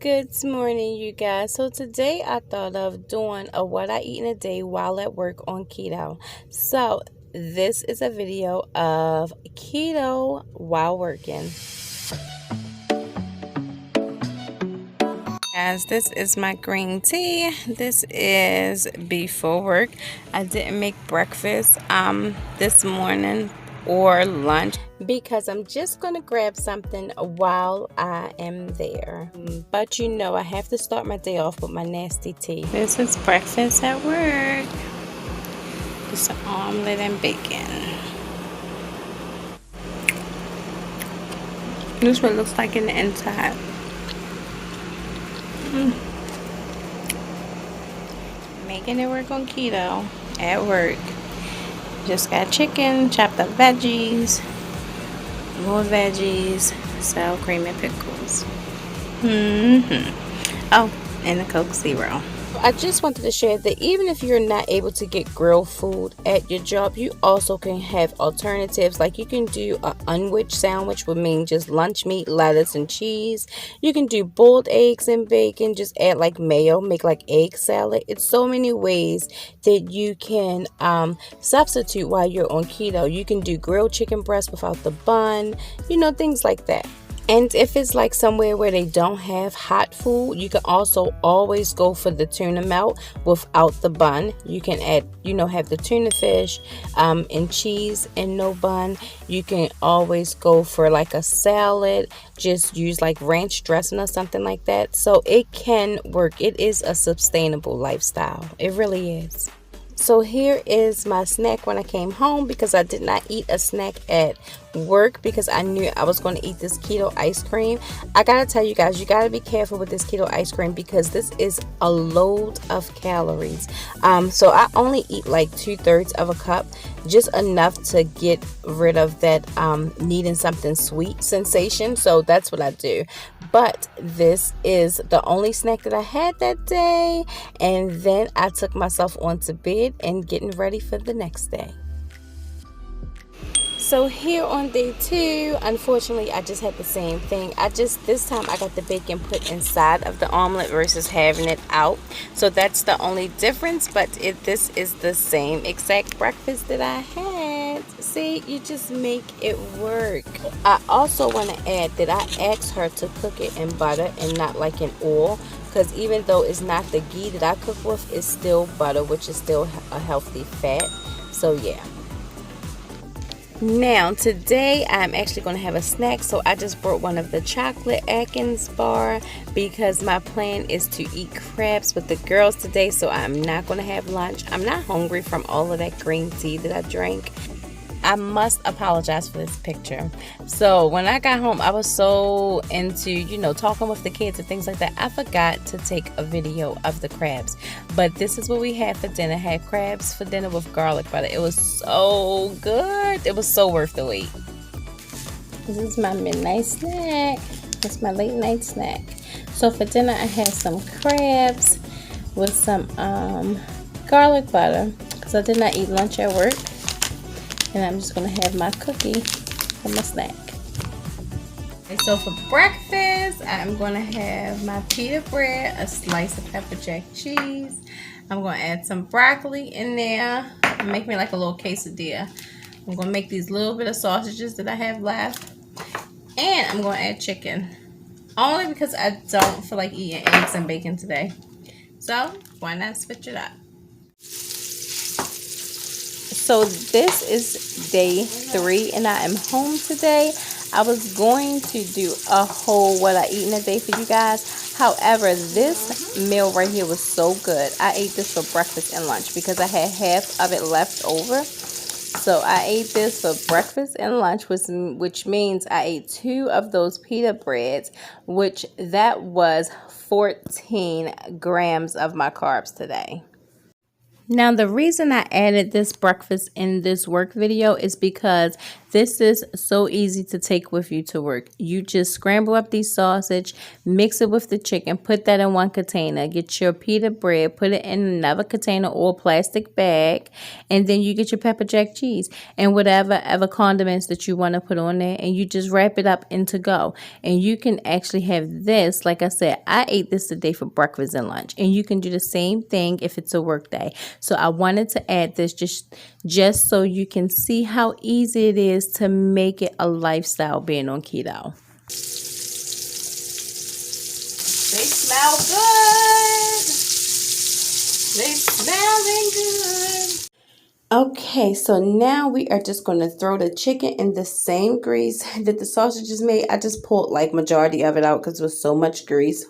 Good morning, you guys. So today I thought of doing a what I eat in a day while at work on keto. So this is a video of keto while working. Guys, this is my green tea. This is before work. I didn't make breakfast this morning or lunch because I'm just gonna grab something while I am there. But you know, I have to start my day off with my nasty tea. This is breakfast at work. It's an omelet and bacon. This is what it looks like in the inside. Making it work on keto at work. Just got chicken, chopped up veggies, more veggies, sour cream and pickles. Oh, and a Coke Zero. I just wanted to share that even if you're not able to get grilled food at your job, you also can have alternatives. Like you can do an unwich sandwich, would mean just lunch meat, lettuce, and cheese. You can do boiled eggs and bacon, just add like mayo, make like egg salad. It's so many ways that you can substitute while you're on keto. You can do grilled chicken breast without the bun, things like that. And if it's like somewhere where they don't have hot food, you can also always go for the tuna melt without the bun. You can add, have the tuna fish and cheese and no bun. You can always go for like a salad, just use like ranch dressing or something like that. So it can work. It is a sustainable lifestyle. It really is. So here is my snack when I came home, because I did not eat a snack at work because I knew I was going to eat this keto ice cream. I gotta tell you guys, you gotta be careful with this keto ice cream because this is a load of calories. So I only eat like 2/3 of a cup, just enough to get rid of that needing something sweet sensation. So that's what I do. But this is the only snack that I had that day, and then I took myself onto bed and getting ready for the next day. So here on day 2, unfortunately, I just had the same thing. This time I got the bacon put inside of the omelet versus having it out. So that's the only difference, but this is the same exact breakfast that I had. See, you just make it work. I also want to add that I asked her to cook it in butter and not like in oil, because even though it's not the ghee that I cook with, it's still butter, which is still a healthy fat. So yeah. Now today I'm actually going to have a snack, so I just brought one of the chocolate Atkins bar because my plan is to eat crabs with the girls today, so I'm not going to have lunch. I'm not hungry from all of that green tea that I drank. I must apologize for this picture. So when I got home, I was so into, talking with the kids and things like that, I forgot to take a video of the crabs. But this is what we had for dinner. I had crabs for dinner with garlic butter. It was so good. It was so worth the wait. This is my midnight snack. It's my late night snack. So for dinner, I had some crabs with some garlic butter because I did not eat lunch at work. And I'm just going to have my cookie for my snack. And so for breakfast, I'm going to have my pita bread, a slice of pepper jack cheese. I'm going to add some broccoli in there. Make me like a little quesadilla. I'm going to make these little bit of sausages that I have left. And I'm going to add chicken. Only because I don't feel like eating eggs and bacon today. So why not switch it up? So this is day 3 and I am home today. I was going to do a whole what I eat in a day for you guys. However, this meal right here was so good. I ate this for breakfast and lunch because I had half of it left over. So I ate this for breakfast and lunch, which means I ate 2 of those pita breads, which that was 14 grams of my carbs today. Now, the reason I added this breakfast in this work video is because this is so easy to take with you to work. You just scramble up these sausage, mix it with the chicken, put that in one container, get your pita bread, put it in another container or plastic bag, and then you get your pepper jack cheese and whatever other condiments that you want to put on there, and you just wrap it up and to go. And you can actually have this, like I said, I ate this today for breakfast and lunch, and you can do the same thing if it's a work day. So I wanted to add this just so you can see how easy it is to make it a lifestyle being on keto. They smell good. They smelling good. Okay, so now we are just going to throw the chicken in the same grease that the sausages made. I just pulled like majority of it out because there was so much grease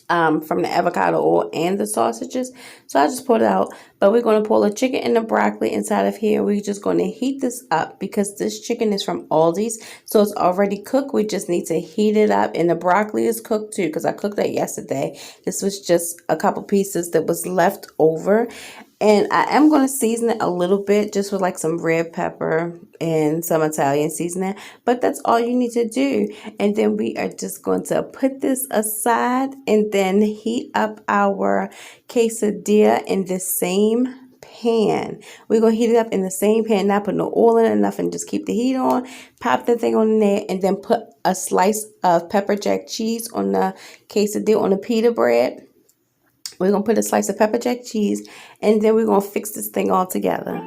from the avocado oil and the sausages. So I just pulled it out. But we're going to pull the chicken and the broccoli inside of here. We're just going to heat this up because this chicken is from Aldi's. So it's already cooked. We just need to heat it up. And the broccoli is cooked too because I cooked that yesterday. This was just a couple pieces that was left over. And I am going to season it a little bit just with like some red pepper and some Italian seasoning. But that's all you need to do. And then we are just going to put this aside and then heat up our quesadilla in the same pan. We're going to heat it up in the same pan, not put no oil in it, nothing. Just keep the heat on, pop the thing on there, and then put a slice of pepper jack cheese on the quesadilla, on the pita bread. We're going to put a slice of pepper jack cheese, and then we're going to fix this thing all together.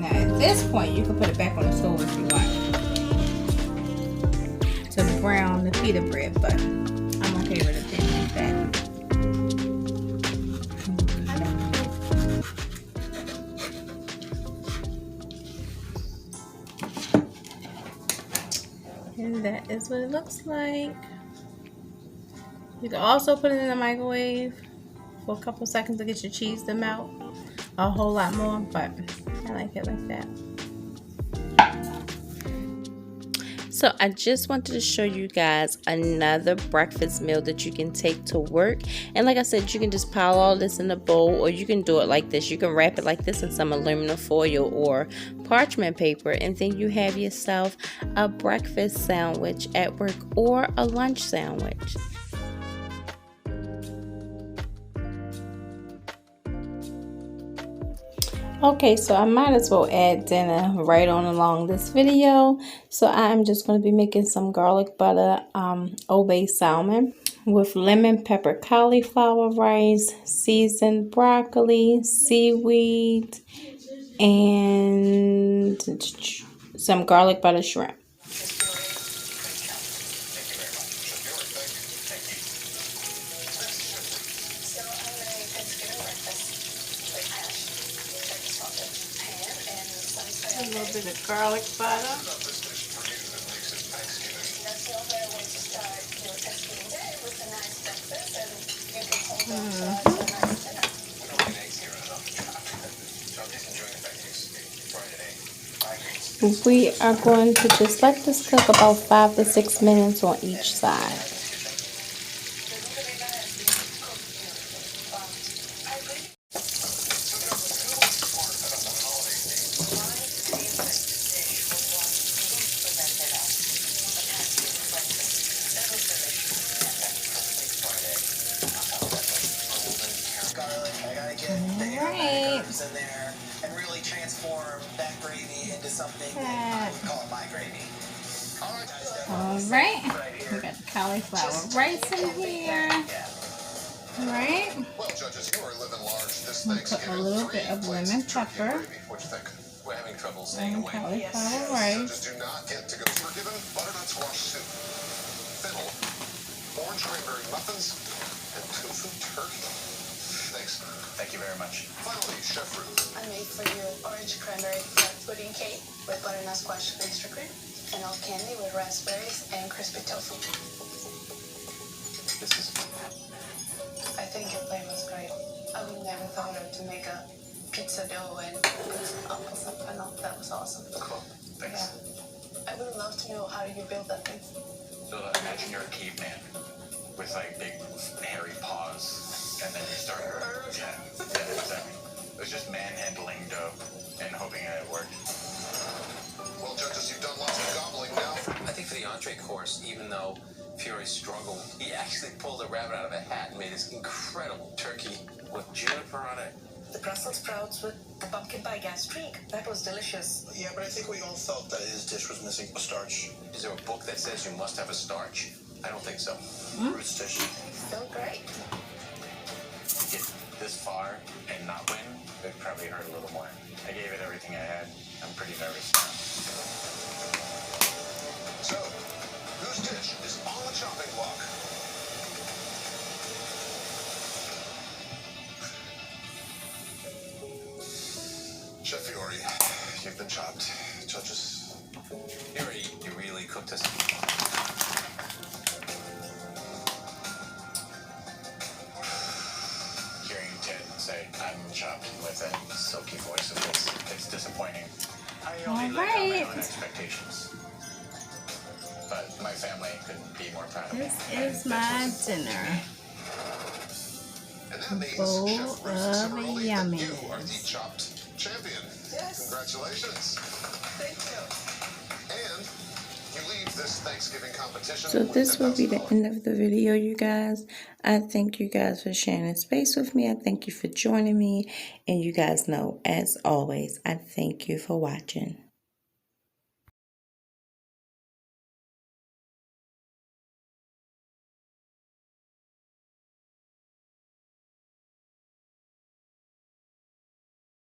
At this point, you can put it back on the stove if you like to brown the pita bread, but I'm okay with it being like that. And that is what it looks like. You can also put it in the microwave for a couple seconds to get your cheese to melt. A whole lot more, but I like it like that. So I just wanted to show you guys another breakfast meal that you can take to work. And like I said, you can just pile all this in a bowl, or you can do it like this. You can wrap it like this in some aluminum foil or parchment paper, and then you have yourself a breakfast sandwich at work or a lunch sandwich. Okay, so I might as well add dinner right on along this video. So I'm just going to be making some garlic butter Old-Bay salmon with lemon pepper cauliflower rice, seasoned broccoli, seaweed, and some garlic butter shrimp. A little bit of garlic butter. We are going to just let this cook about 5 to 6 minutes on each side. In there and really transform that gravy into something that I would call my gravy. Alright, we got the cauliflower rice in here. Right? Well, judges, you are living large this We'll put a little bit of lemon pepper. What you think? We're having trouble And staying awake. cauliflower Judges rice. do not get to go forgiven butternut squash soup, fennel, orange cranberry muffins, and tofu turkey. Thanks. Thank you very much. Finally, Chef Ruth. I made for you orange cranberry flat pudding cake with butternut squash extra cream, fennel candy with raspberries and crispy tofu. This is... I think your plan was great. I would never thought of to make a pizza dough and put some fennel. That was awesome. Cool. Thanks. Yeah. I would love to know how you build that thing. So imagine you're a caveman with like big hairy paws, and then you start... Yeah, exactly. It was just manhandling dough and hoping that it worked. Well, judges, you've done lots of gobbling now. I think for the entree course, even though Fury struggled, he actually pulled a rabbit out of a hat and made this incredible turkey with juniper on it. The Brussels sprouts with the pumpkin pie gastrique. That was delicious. Yeah, but I think we all felt that his dish was missing a starch. Is there a book that says you must have a starch? I don't think so. Ruth's dish. So great. To get this far and not win, it probably hurt a little more. I gave it everything I had. I'm pretty nervous now. So, whose dish is on the chopping block? Chef Fiore, you've been chopped. Judges. Fury, you really cooked us. Hearing Ted say I'm chopped with that silky voice of his, it's disappointing. I only let down my own expectations. But my family couldn't be more proud of me. This is my dinner. And that means Bowl Chef Ruth of Cimaroli, that yummies. you are the chopped champion. Yes. Congratulations. Thank you. And you leave this Thanksgiving competition. So with this will be the $10,000. end of the video, you guys. I thank you guys for sharing space with me. I thank you for joining me. And you guys know, as always, I thank you for watching.